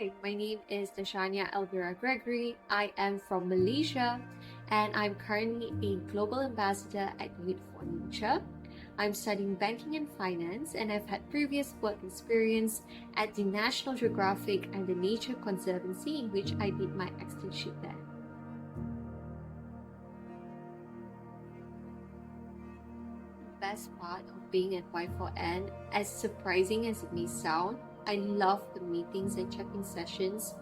Hi, my name is Dashania Elvira Gregory. I am from Malaysia and I'm currently a global ambassador at Y4N. I'm studying banking and finance and I've had previous work experience at the National Geographic and the Nature Conservancy in which I did my externship there. The best part of being at Y4N, as surprising as it may sound, I love the meetings and check-in sessions.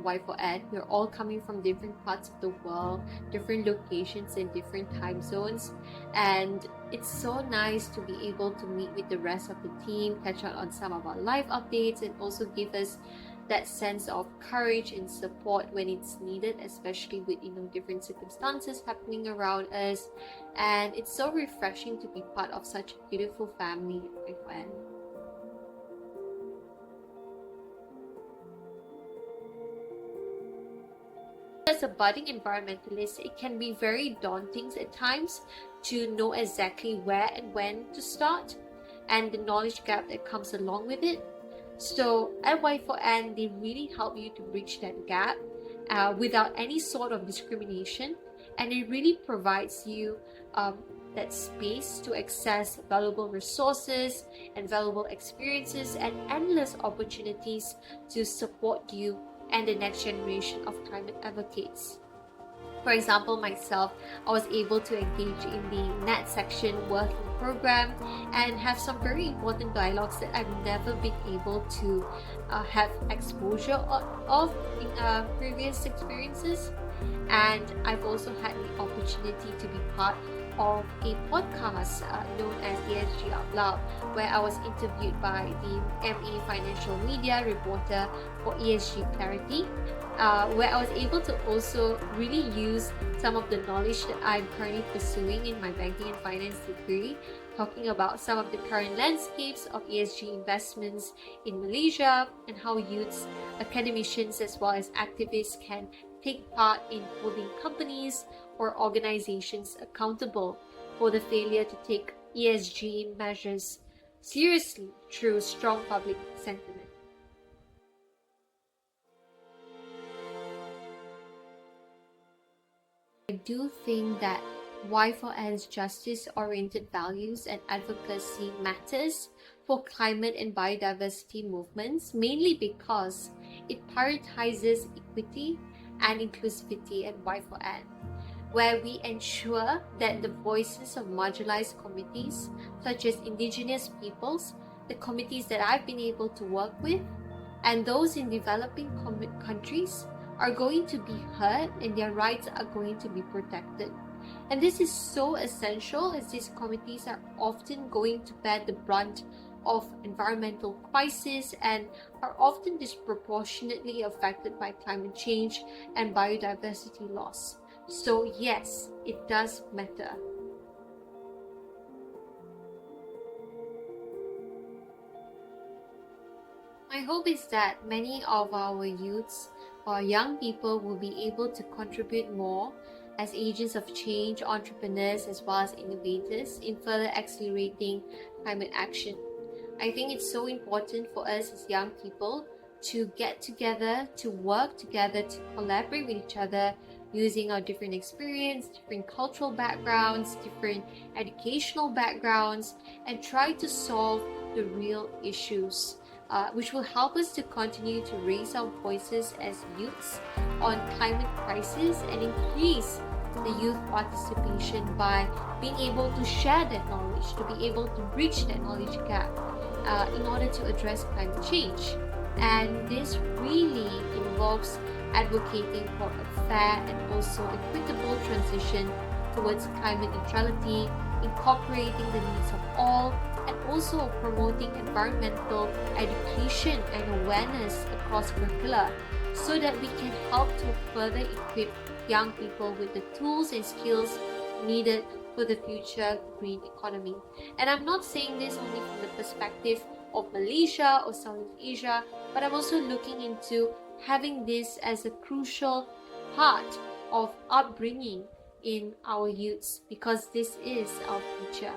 Y4N, we're all coming from different parts of the world, different locations and different time zones, and it's so nice to be able to meet with the rest of the team, catch up on some of our live updates, and also give us that sense of courage and support when it's needed, especially with different circumstances happening around us. And it's so refreshing to be part of such a beautiful family at Y4N. As a budding environmentalist, it can be very daunting at times to know exactly where and when to start and the knowledge gap that comes along with it. So at Y4N, they really help you to bridge that gap without any sort of discrimination, and it really provides you that space to access valuable resources and valuable experiences and endless opportunities to support you and the next generation of climate advocates. For example, myself, I was able to engage in the NET section working program and have some very important dialogues that I've never been able to have exposure of in previous experiences. And I've also had the opportunity to be part of a podcast known as ESG Out Loud, where I was interviewed by the ME Financial Media reporter for ESG Clarity, where I was able to also really use some of the knowledge that I'm currently pursuing in my banking and finance degree, talking about some of the current landscapes of ESG investments in Malaysia and how youths, academicians, as well as activists can take part in holding companies or organizations accountable for the failure to take ESG measures seriously through strong public sentiment. I do think that Y4N's justice-oriented values and advocacy matters for climate and biodiversity movements, mainly because it prioritizes equity and inclusivity at Y4N, where we ensure that the voices of marginalized communities, such as indigenous peoples, the communities that I've been able to work with, and those in developing countries are going to be heard and their rights are going to be protected. And this is so essential as these communities are often going to bear the brunt of environmental crisis and are often disproportionately affected by climate change and biodiversity loss. So yes, it does matter. My hope is that many of our youths or young people will be able to contribute more as agents of change, entrepreneurs, as well as innovators in further accelerating climate action. I think it's so important for us as young people to get together, to work together, to collaborate with each other using our different experience, different cultural backgrounds, different educational backgrounds, and try to solve the real issues, which will help us to continue to raise our voices as youths on climate crisis and increase the youth participation by being able to share that knowledge, to be able to bridge that knowledge gap in order to address climate change. And this really involves advocating for a fair and also equitable transition towards climate neutrality, incorporating the needs of all, and also promoting environmental education and awareness across curricula so that we can help to further equip young people with the tools and skills needed for the future green economy. And I'm not saying this only from the perspective of Malaysia or Southeast Asia, but I'm also looking into having this as a crucial part of upbringing in our youths, because this is our future.